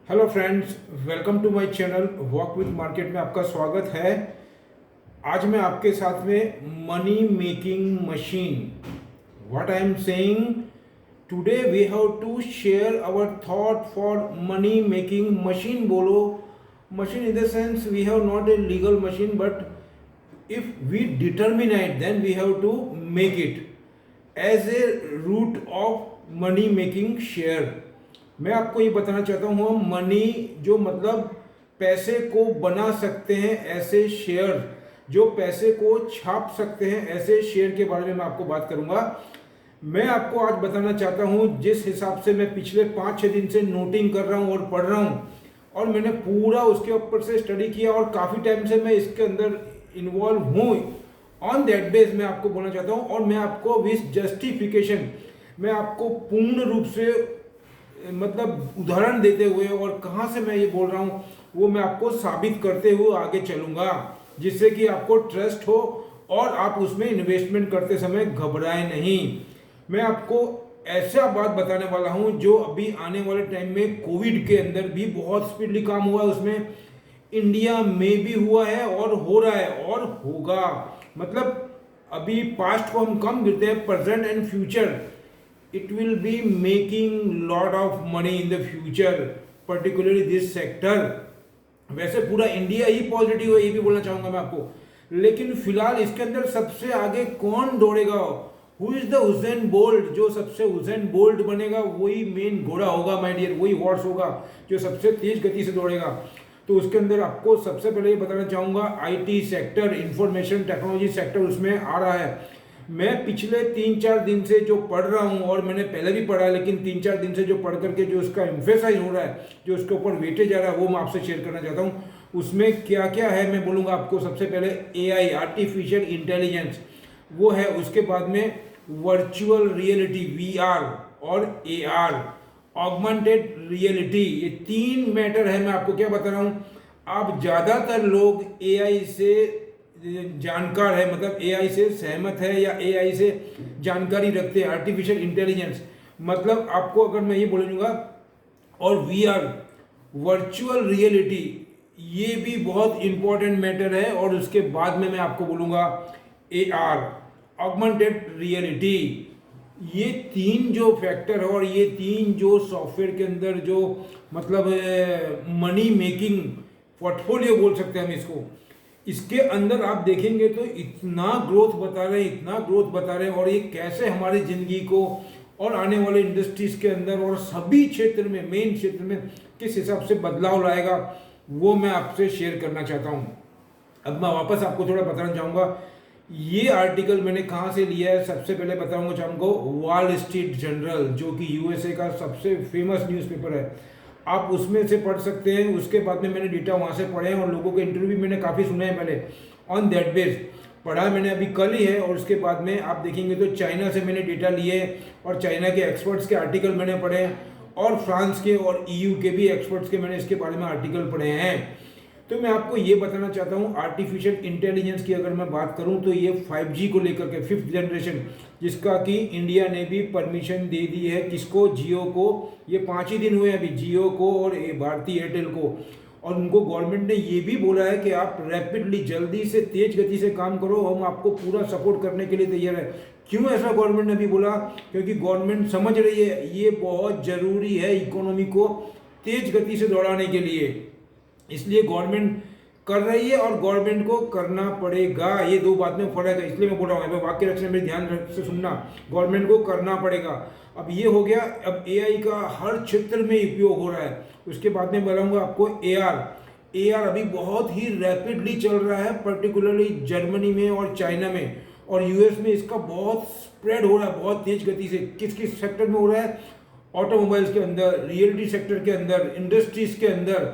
Hello friends, welcome to my channel walk with market में आपका स्वागत है। आज मैं आपके साथ में money making machine, what I am saying, today we have to share our thought for money making machine. बोलो machine in the sense we have not a legal machine, but if we determine it then we have to make it as a route of money making share। मैं आपको ये बताना चाहता हूँ हम money जो मतलब पैसे को बना सकते हैं ऐसे शेयर, जो पैसे को छाप सकते हैं ऐसे शेयर के बारे में मैं आपको बात करूंगा। मैं आपको आज बताना चाहता हूँ जिस हिसाब से मैं पिछले 5-6 दिन से नोटिंग कर रहा हूँ और पढ़ रहा हूँ और मैंने पूरा उसके ऊपर से स्टडी किया और काफ़ी टाइम से मैं इसके अंदर इन्वॉल्व हूँ। ऑन दैट बेस मैं आपको बोलना चाहता हूँ और मैं आपको विथ जस्टिफिकेशन, मैं आपको पूर्ण रूप से मतलब उदाहरण देते हुए और कहाँ से मैं ये बोल रहा हूँ वो मैं आपको साबित करते हुए आगे चलूँगा, जिससे कि आपको ट्रस्ट हो और आप उसमें इन्वेस्टमेंट करते समय घबराए नहीं। मैं आपको ऐसा बात बताने वाला हूँ जो अभी आने वाले टाइम में कोविड के अंदर भी बहुत स्पीडली काम हुआ है, उसमें इंडिया में भी हुआ है और हो रहा है और होगा। मतलब अभी पास्ट को हम कम गिरते हैं, present and future it will be making lot of money in the future, particularly this sector। वैसे पूरा इंडिया ही पॉजिटिव है ये भी बोलना चाहूंगा मैं आपको, लेकिन फिलहाल इसके अंदर सबसे आगे कौन दौड़ेगा, who is the Usain Bolt, जो सबसे हुसैन बोल्ट बनेगा वही मेन घोड़ा होगा माय डियर, वही हॉर्स होगा जो सबसे तेज गति से दौड़ेगा। तो उसके अंदर आपको सबसे पहले ये बताना चाहूंगा IT sector, information technology sector उसमें आ रहा है। मैं पिछले 3-4 दिन से जो पढ़ रहा हूँ और मैंने पहले भी पढ़ा है, लेकिन 3-4 दिन से जो पढ़ करके जो उसका एम्फेसाइज हो रहा है, जो उसके ऊपर वेटेज आ रहा है, वो मैं आपसे शेयर करना चाहता हूँ। उसमें क्या क्या है मैं बोलूँगा आपको। सबसे पहले एआई, आर्टिफिशियल इंटेलिजेंस, वो है। उसके बाद में वर्चुअल रियलिटी, वीआर और एआर, ऑगमेंटेड रियलिटी, ये 3 मैटर है। मैं आपको क्या बता रहा हूँ, आप ज़्यादातर लोग एआई से जानकार है, मतलब एआई से सहमत है या एआई से जानकारी रखते हैं, आर्टिफिशियल इंटेलिजेंस। मतलब आपको अगर मैं ये बोलूँगा, और वीआर, वर्चुअल रियलिटी, ये भी बहुत इंपॉर्टेंट मैटर है। और उसके बाद में मैं आपको बोलूँगा एआर, ऑगमेंटेड रियलिटी। ये 3 जो फैक्टर है और ये 3 जो सॉफ्टवेयर के अंदर जो मतलब मनी मेकिंग पोर्टफोलियो बोल सकते हैं हम इसको, इसके अंदर आप देखेंगे तो इतना ग्रोथ बता रहे हैं, इतना ग्रोथ बता रहे हैं, और ये कैसे हमारी ज़िंदगी को और आने वाले इंडस्ट्रीज़ के अंदर और सभी क्षेत्र में, मेन क्षेत्र में किस हिसाब से बदलाव लाएगा, वो मैं आपसे शेयर करना चाहता हूँ। अब मैं वापस आपको थोड़ा बताना चाहूँगा ये आर्टिकल मैंने कहाँ से लिया है। सबसे पहले बताऊँगा चाहूँगा वॉल स्ट्रीट जर्नल, जो कि यूएसए का सबसे फेमस न्यूज़पेपर है, आप उसमें से पढ़ सकते हैं। उसके बाद में मैंने डेटा वहाँ से पढ़े हैं और लोगों के इंटरव्यू भी मैंने काफ़ी सुने हैं पहले। ऑन दैट बेस पढ़ा मैंने अभी कल ही है। और उसके बाद में आप देखेंगे तो चाइना से मैंने डेटा लिए और चाइना के एक्सपर्ट्स के आर्टिकल मैंने पढ़े हैं और फ्रांस के और ईयू के भी एक्सपर्ट्स के मैंने इसके बारे में आर्टिकल पढ़े हैं। तो मैं आपको ये बताना चाहता हूँ, आर्टिफिशियल इंटेलिजेंस की अगर मैं बात करूँ तो ये 5G को लेकर के 5th जनरेशन, जिसका कि इंडिया ने भी परमिशन दे दी है, किसको, जियो को। ये 5 ही दिन हुए अभी, जियो को और भारती एयरटेल को। और उनको गवर्नमेंट ने ये भी बोला है कि आप रैपिडली, जल्दी से, तेज गति से काम करो, हम आपको पूरा सपोर्ट करने के लिए तैयार है। क्यों ऐसा गवर्नमेंट ने भी बोला? क्योंकि गवर्नमेंट समझ रही है ये बहुत ज़रूरी है इकोनॉमी को तेज गति से दौड़ाने के लिए, इसलिए गवर्नमेंट कर रही है और गवर्नमेंट को करना पड़ेगा। ये 2 बात में फर्क है, इसलिए मैं बोल रहा हूँ, वाक्य रचना में ध्यान से सुनना, गवर्नमेंट को करना पड़ेगा। अब ये हो गया। अब एआई का हर क्षेत्र में उपयोग हो रहा है। उसके बाद में बताऊंगा आपको एआर। एआर अभी बहुत ही रैपिडली चल रहा है, पर्टिकुलरली जर्मनी में और चाइना में और यूएस में इसका बहुत स्प्रेड हो रहा है, बहुत तेज गति से। किस किस सेक्टर में हो रहा है? ऑटोमोबाइल्स के अंदर, रियलिटी सेक्टर के अंदर, इंडस्ट्रीज के अंदर,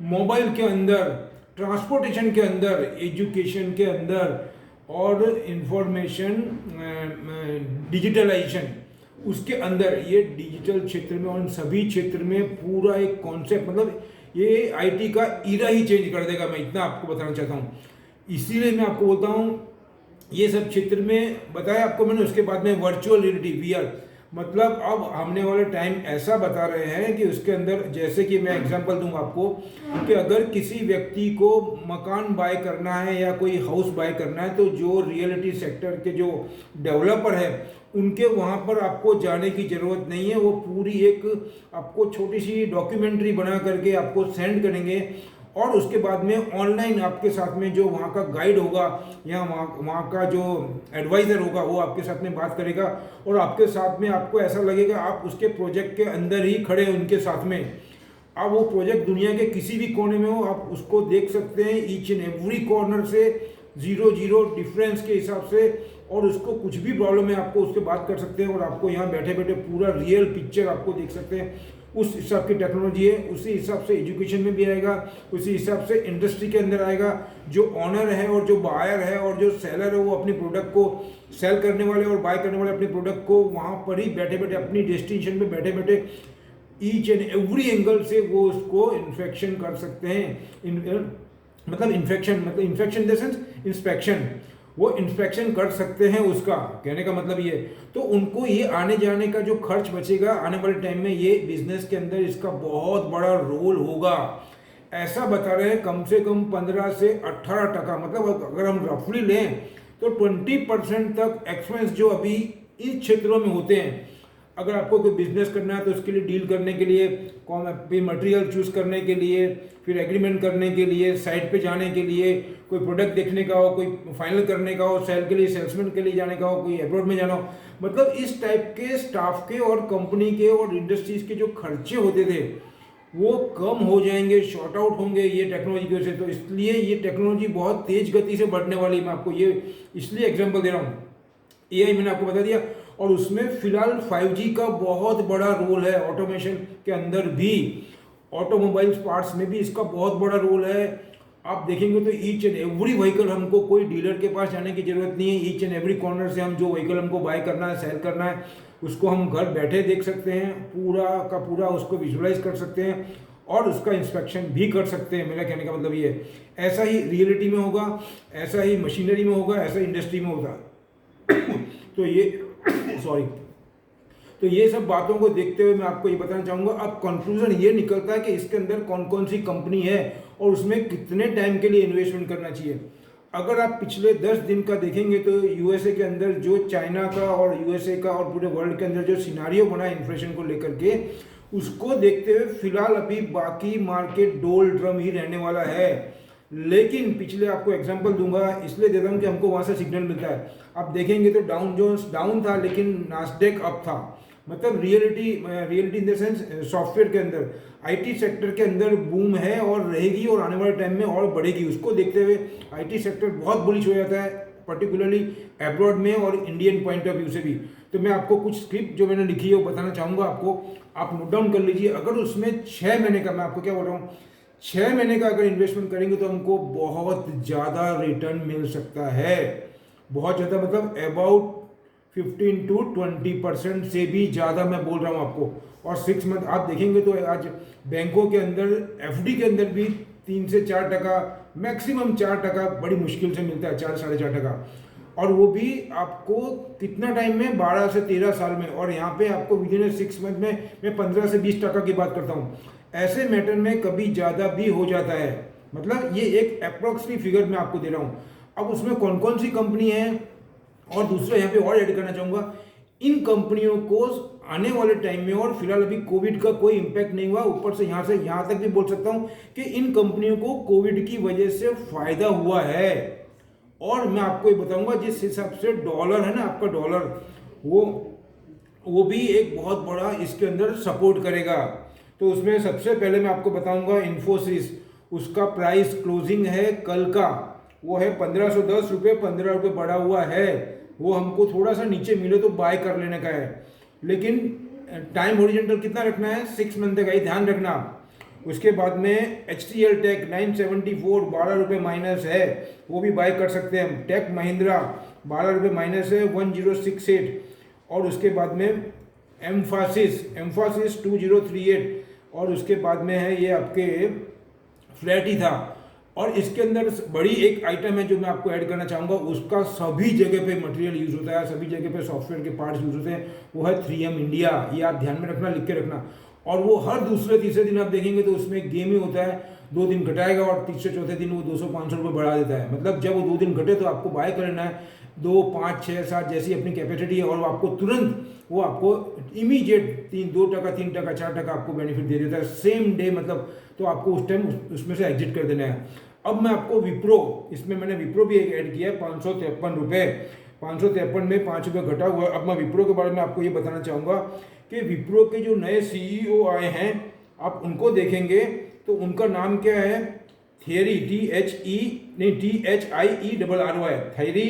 मोबाइल के अंदर, ट्रांसपोर्टेशन के अंदर, एजुकेशन के अंदर और इंफॉर्मेशन डिजिटलाइजेशन उसके अंदर, ये डिजिटल क्षेत्र में और इन सभी क्षेत्र में पूरा एक कॉन्सेप्ट, मतलब ये आईटी का ईरा ही चेंज कर देगा, मैं इतना आपको बताना चाहता हूँ। इसीलिए मैं आपको बोलता हूँ ये सब क्षेत्र में बताया आपको मैंने। उसके बाद में वर्चुअल रियलिटी, वीआर, मतलब अब हमने वाले टाइम ऐसा बता रहे हैं कि उसके अंदर, जैसे कि मैं एग्जांपल दूंगा आपको, कि अगर किसी व्यक्ति को मकान बाय करना है या कोई हाउस बाय करना है, तो जो रियलिटी सेक्टर के जो डेवलपर है उनके वहाँ पर आपको जाने की ज़रूरत नहीं है। वो पूरी एक आपको छोटी सी डॉक्यूमेंट्री बना करके आपको सेंड करेंगे, और उसके बाद में ऑनलाइन आपके साथ में जो वहाँ का गाइड होगा या वहाँ का जो एडवाइज़र होगा वो आपके साथ में बात करेगा, और आपके साथ में आपको ऐसा लगेगा आप उसके प्रोजेक्ट के अंदर ही खड़े हैं उनके साथ में। अब वो प्रोजेक्ट दुनिया के किसी भी कोने में हो, आप उसको देख सकते हैं ईच एंड एवरी कॉर्नर से, जीरो जीरो डिफरेंस के हिसाब से, और उसको कुछ भी प्रॉब्लम है आपको उसके बात कर सकते हैं, और आपको यहाँ बैठे बैठे पूरा रियल पिक्चर आपको देख सकते हैं। उस हिसाब की टेक्नोलॉजी है, उसी हिसाब से एजुकेशन में भी आएगा, उसी हिसाब से इंडस्ट्री के अंदर आएगा। जो ऑनर है और जो बायर है और जो सेलर है वो अपनी प्रोडक्ट को सेल करने वाले और बाय करने वाले अपनी प्रोडक्ट को वहाँ पर ही बैठे बैठे अपनी डेस्टिनेशन पे बैठे बैठे ईच एंड एवरी एंगल से वो उसको इन्फेक्शन कर सकते हैं। मतलब infection in the sense inspection, वो इंस्पेक्शन कर सकते हैं उसका, कहने का मतलब ये। तो उनको ये आने जाने का जो खर्च बचेगा आने वाले टाइम में, ये बिजनेस के अंदर इसका बहुत बड़ा रोल होगा। ऐसा बता रहे हैं कम से कम 15 से 18%, मतलब अगर हम रफली लें तो 20% तक एक्सपेंस जो अभी इन क्षेत्रों में होते हैं, अगर आपको कोई बिजनेस करना है तो उसके लिए डील करने के लिए, फिर मटेरियल चूज करने के लिए, फिर एग्रीमेंट करने के लिए, साइट पे जाने के लिए, कोई प्रोडक्ट देखने का हो, कोई फाइनल करने का हो, सेल के लिए सेल्समैन के लिए जाने का हो, कोई अब्रॉड में जाना हो, मतलब इस टाइप के स्टाफ के और कंपनी के और इंडस्ट्रीज के जो खर्चे होते थे वो कम हो जाएंगे, शॉर्ट आउट होंगे ये टेक्नोलॉजी की वजह से। तो इसलिए ये टेक्नोलॉजी बहुत तेज गति से बढ़ने वाली है। मैं आपको ये इसलिए एग्जाम्पल दे रहा हूँ। AI मैंने आपको बता दिया, और उसमें फिलहाल 5G का बहुत बड़ा रोल है ऑटोमेशन के अंदर भी, ऑटोमोबाइल्स पार्ट्स में भी इसका बहुत बड़ा रोल है। आप देखेंगे तो ईच एंड एवरी व्हीकल, हमको कोई डीलर के पास जाने की जरूरत नहीं है। ईच एंड एवरी कॉर्नर से हम जो व्हीकल हमको बाय करना है, सेल करना है, उसको हम घर बैठे देख सकते हैं, पूरा का पूरा उसको विजुअलाइज कर सकते हैं और उसका इंस्पेक्शन भी कर सकते हैं। मेरा कहने का मतलब ये है, ऐसा ही रियलिटी में होगा, ऐसा ही मशीनरी में होगा, ऐसा इंडस्ट्री में होगा। तो ये सॉरी तो ये सब बातों को देखते हुए मैं आपको ये बताना चाहूँगा। अब कंक्लूजन ये निकलता है कि इसके अंदर कौन कौन सी कंपनी है और उसमें कितने टाइम के लिए इन्वेस्टमेंट करना चाहिए। अगर आप पिछले 10 दिन का देखेंगे तो यूएसए के अंदर जो चाइना का और यूएसए का और पूरे वर्ल्ड के अंदर जो सिनारियो बना है इन्फ्लेशन को लेकर के, उसको देखते हुए फिलहाल अभी बाकी मार्केट डोल ड्रम ही रहने वाला है। लेकिन पिछले आपको एग्जांपल दूंगा, इसलिए देता हूँ कि हमको वहाँ से सिग्नल मिलता है। आप देखेंगे तो डाउन जोन्स डाउन था लेकिन नास्डेक अप था। मतलब reality in the sense software के अंदर, आईटी सेक्टर के अंदर बूम है और रहेगी और आने वाले टाइम में और बढ़ेगी। उसको देखते हुए आईटी सेक्टर बहुत बुलिश हो जाता है, पर्टिकुलरली अब्रॉड में और इंडियन पॉइंट ऑफ व्यू से भी। तो मैं आपको कुछ स्क्रिप्ट जो मैंने लिखी है वो बताना चाहूँगा आपको, आप नोट डाउन कर लीजिए। अगर उसमें 6 महीने का, मैं आपको क्या बोल रहा हूँ, 6 महीने का अगर इन्वेस्टमेंट करेंगे तो हमको बहुत ज़्यादा रिटर्न मिल सकता है। बहुत ज़्यादा मतलब अबाउट 15 to 20% से भी ज़्यादा मैं बोल रहा हूँ आपको। और 6 मंथ आप देखेंगे तो आज बैंकों के अंदर एफडी के अंदर भी 3 से 4%, मैक्सिमम 4% बड़ी मुश्किल से मिलता है, 4 साढ़े 4%। और वो भी आपको कितना टाइम में, 12 से 13 साल में। और यहाँ पे आपको विद इन 6 मंथ में मैं 15 से 20% की बात करता हूँ। ऐसे मैटर में कभी ज़्यादा भी हो जाता है। मतलब ये एक अप्रोक्सीमेट फिगर मैं आपको दे रहा हूँ। अब उसमें कौन कौन सी कंपनी है, और दूसरा यहाँ पे और ऐड करना चाहूँगा, इन कंपनियों को आने वाले टाइम में, और फिलहाल अभी कोविड का कोई इम्पैक्ट नहीं हुआ, ऊपर से यहाँ तक भी बोल सकता हूँ कि इन कंपनियों को कोविड की वजह से फायदा हुआ है। और मैं आपको ये बताऊंगा जिस हिसाब से डॉलर है ना, आपका डॉलर, वो भी एक बहुत बड़ा इसके अंदर सपोर्ट करेगा। तो उसमें सबसे पहले मैं आपको बताऊंगा इन्फोसिस, उसका प्राइस क्लोजिंग है कल का, वो है 1510 रुपये, 15 रुपये बढ़ा हुआ है। वो हमको थोड़ा सा नीचे मिले तो बाय कर लेने का है, लेकिन टाइम हॉरिजॉन्टल कितना रखना है, 6 मंथ का ही ध्यान रखना। उसके बाद में HCL टेक 974, 12 रुपये माइनस है, वो भी बाय कर सकते हैं हम। टेक महिंद्रा 12 रुपये माइनस है, 1068। और उसके बाद में एम्फासिस 2038। और उसके बाद में है ये आपके फ्लैट ही था, और इसके अंदर बड़ी एक आइटम है जो मैं आपको ऐड करना चाहूँगा, उसका सभी जगह पे मटेरियल यूज़ होता है, सभी जगह पे सॉफ्टवेयर के पार्ट्स यूज़ होते हैं, वो है 3M इंडिया। ये आप ध्यान में रखना, लिख के रखना। और वो हर दूसरे तीसरे दिन आप देखेंगे तो उसमें गेम ही होता है, 2 दिन घटाएगा और तीसरे चौथे दिन वो 200-500 रुपये बढ़ा देता है। मतलब जब वो 2 दिन घटे तो आपको बाय करना है, 2, 5, 6, 7 जैसी अपनी कैपेसिटी है, और वो आपको तुरंत, वो आपको इमीडिएट 2 टका 3 टका 4 टका आपको बेनिफिट दे देता है सेम डे। मतलब तो आपको उस टाइम उसमें से एग्जिट कर देना है। अब मैं आपको विप्रो, इसमें मैंने विप्रो भी एक ऐड किया है, 553 रुपये, 553 में 5 रुपये घटा हुआ है। अब मैं विप्रो के बारे में आपको ये बताना चाहूँगा कि विप्रो के जो नए CEO आए हैं, आप उनको देखेंगे तो उनका नाम क्या है, थियरी, THIERRY, थैरी,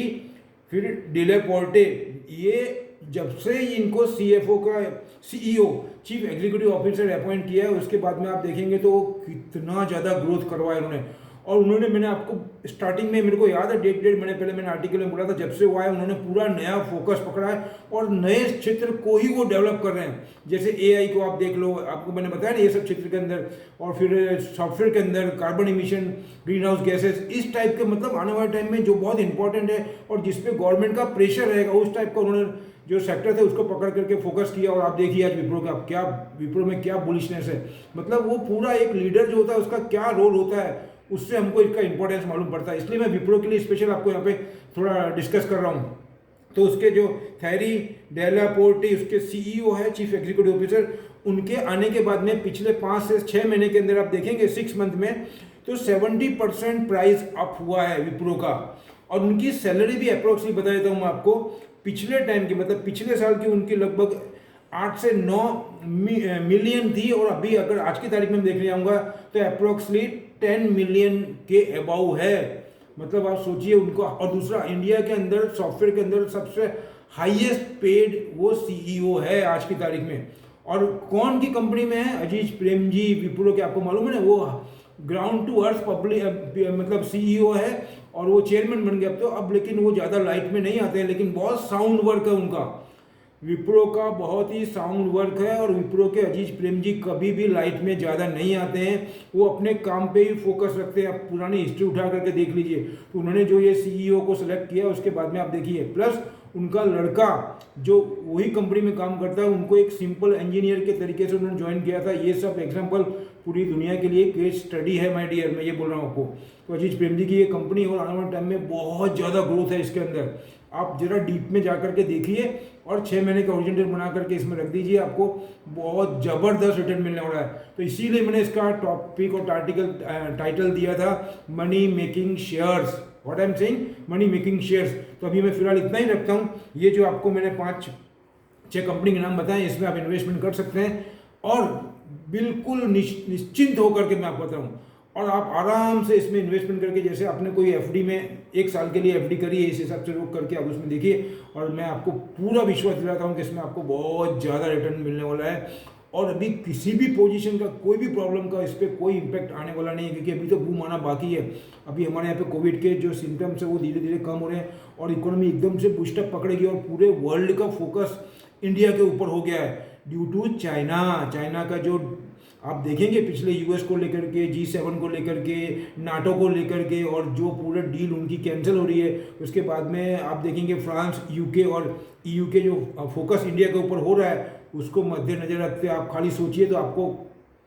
फिर डिलेपोर्टे। ये जब से इनको CFO का CEO, chief executive officer appoint किया है, उसके बाद में आप देखेंगे तो कितना ज़्यादा ग्रोथ करवाया उन्होंने। और उन्होंने, मैंने आपको स्टार्टिंग में, मेरे को याद है डेट मैंने आर्टिकल में बोला था, जब से वो आए उन्होंने पूरा नया फोकस पकड़ा है और नए क्षेत्र को ही वो डेवलप कर रहे हैं। जैसे AI को आप देख लो, आपको मैंने बताया ना, ये सब क्षेत्र के अंदर, और फिर सॉफ्टवेयर के अंदर carbon emission, green house gases, इस टाइप के, मतलब आने वाले टाइम में जो बहुत इंपॉर्टेंट है और जिसपे गवर्नमेंट का प्रेशर रहेगा, उस टाइप का उन्होंने जो सेक्टर थे उसको पकड़ करके फोकस किया। और आप देखिए आज विप्रो में क्या बुलिशनेस है। मतलब वो पूरा एक लीडर जो होता है उसका क्या रोल होता है, उससे हमको इसका इंपॉर्टेंस मालूम पड़ता है। इसलिए मैं विप्रो के लिए स्पेशल आपको यहाँ पे थोड़ा डिस्कस कर रहा हूँ। तो उसके जो थैरी डेलापोर्टे, उसके CEO है, चीफ एग्जीक्यूटिव ऑफिसर, उनके आने के बाद में पिछले 5 से 6 महीने के अंदर आप देखेंगे 6 मंथ में तो 70% प्राइस अप हुआ है विप्रो का। और उनकी सैलरी भी अप्रोक्सीमेटली बता देता हूँ मैं आपको, पिछले टाइम की, मतलब पिछले साल की उनकी लगभग 8 से 9 मिलियन थी, और अभी अगर आज की तारीख में देखने जाऊँगा तो अप्रोक्सीमेटली 10 मिलियन के अबाउ है। मतलब आप सोचिए उनको। और दूसरा, इंडिया के अंदर सॉफ्टवेयर के अंदर सबसे हाईएस्ट पेड वो CEO है आज की तारीख में। और कौन की कंपनी में है, अजीज प्रेमजी विप्रो के, आपको मालूम है ना, वो ग्राउंड टू अर्थ पब्लिक, मतलब CEO है, और वो चेयरमैन बन गए अब तो। अब लेकिन वो ज़्यादा लाइट में नहीं आते हैं, लेकिन बहुत साउंड वर्क है उनका, विप्रो का बहुत ही साउंड वर्क है। और विप्रो के अजीज प्रेम जी कभी भी लाइट में ज़्यादा नहीं आते हैं, वो अपने काम पे ही फोकस रखते हैं। आप पुरानी हिस्ट्री उठा करके देख लीजिए, तो उन्होंने जो ये CEO को सिलेक्ट किया उसके बाद में आप देखिए, प्लस उनका लड़का जो वही कंपनी में काम करता है, उनको एक सिंपल इंजीनियर के तरीके से उन्होंने ज्वाइन किया था। ये सब एग्जाम्पल पूरी दुनिया के लिए केस स्टडी है माय डियर, मैं ये बोल रहा हूँ आपको। तो अजीज प्रेम जी की ये कंपनी और आने वाले टाइम में बहुत ज़्यादा ग्रोथ है इसके अंदर। आप जरा डीप में जा करके देखिए और 6 महीने का ओरिजिनल बना करके इसमें रख दीजिए, आपको बहुत ज़बरदस्त रिटर्न मिलने वाला है। तो इसीलिए मैंने इसका टॉपिक और टाइटल दिया था money making shares. What I am saying, money making shares. तो अभी मैं फिलहाल इतना ही रखता हूँ। ये जो आपको मैंने 5-6 कंपनी के नाम बताए, इसमें आप इन्वेस्टमेंट कर सकते हैं और बिल्कुल निश्चिंत होकर के मैं आपको बताऊँ, और आप आराम से इसमें इन्वेस्टमेंट करके, जैसे आपने कोई FD में 1 साल के लिए FD करी है, इस हिसाब से रोक करके आप उसमें देखिए। और मैं आपको पूरा विश्वास दिलाता हूँ कि इसमें आपको बहुत ज़्यादा रिटर्न मिलने वाला है। और अभी किसी भी पोजीशन का, कोई भी प्रॉब्लम का इस पर कोई इम्पैक्ट आने वाला नहीं है, क्योंकि अभी तो बूम आना बाकी है। अभी हमारे यहाँ पे कोविड के जो सिम्टम्स है वो धीरे धीरे कम हो रहे हैं और इकोनॉमी एकदम से बूस्टअप पकड़ेगी, और पूरे वर्ल्ड का फोकस इंडिया के ऊपर हो गया है ड्यू टू चाइना का जो आप देखेंगे पिछले US को लेकर के, G7 को लेकर के, नाटो को लेकर के, और जो पूरे डील उनकी कैंसिल हो रही है, उसके बाद में आप देखेंगे फ्रांस, UK और EU के जो फोकस इंडिया के ऊपर हो रहा है, उसको मद्देनजर रखते आप खाली सोचिए तो आपको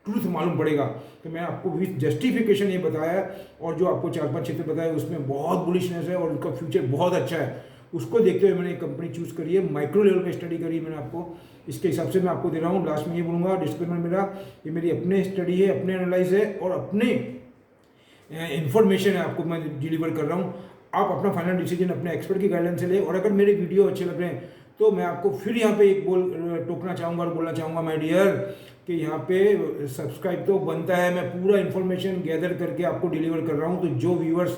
ट्रूथ मालूम पड़ेगा। तो मैं आपको विथ जस्टिफिकेशन ये बताया है, और जो आपको 4-5 क्षेत्र बताया उसमें बहुत बुलिशनेस है और उसका फ्यूचर बहुत अच्छा है। उसको देखते हुए मैंने एक कंपनी चूज़ करी है, माइक्रो लेवल पे स्टडी करी है मैंने आपको, इसके हिसाब से मैं आपको दे रहा हूँ। लास्ट में ये बोलूँगा, डिस्क्लेमर मेरा, ये मेरी अपने स्टडी है, अपने एनालाइज है और अपने इन्फॉर्मेशन है, आपको मैं डिलीवर कर रहा हूँ। आप अपना फाइनल डिसीजन अपने एक्सपर्ट की गाइडेंस से ले। और अगर मेरे वीडियो अच्छे लग रहे हैं तो मैं आपको फिर यहाँ पे एक टोकना चाहूँगा और बोलना चाहूँगा माय डियर, कि यहाँ पे सब्सक्राइब तो बनता है। मैं पूरा इन्फॉर्मेशन गैदर करके आपको डिलीवर कर रहा हूँ। तो जो व्यूअर्स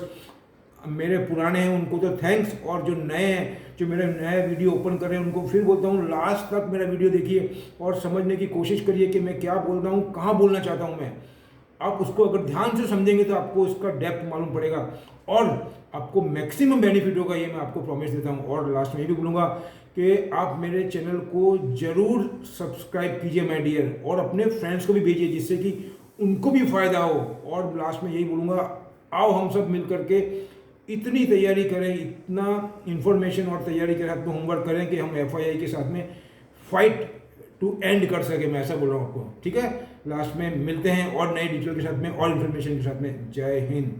मेरे पुराने हैं उनको तो थैंक्स, और जो नए हैं, जो मेरे नए वीडियो ओपन कर रहे हैं, उनको फिर बोलता हूँ लास्ट तक मेरा वीडियो देखिए और समझने की कोशिश करिए कि मैं क्या बोल रहा हूँ, कहाँ बोलना चाहता हूँ मैं। आप उसको अगर ध्यान से समझेंगे तो आपको उसका डेप्थ मालूम पड़ेगा और आपको मैक्सिमम बेनिफिट होगा, ये मैं आपको प्रॉमिस देता हूँ। और लास्ट में ये भी बोलूँगा कि आप मेरे चैनल को ज़रूर सब्सक्राइब कीजिए माय डियर, और अपने फ्रेंड्स को भी भेजिए जिससे कि उनको भी फ़ायदा हो। और लास्ट में यही बोलूँगा, आओ हम सब मिल करके इतनी तैयारी करें, इतना इंफॉर्मेशन और तैयारी के साथ में होमवर्क करें कि हम FII के साथ में फाइट टू एंड कर सके। मैं ऐसा बोल रहा हूँ आपको, ठीक है। लास्ट में मिलते हैं और नई डिटेल के साथ में और इन्फॉर्मेशन के साथ में। जय हिंद।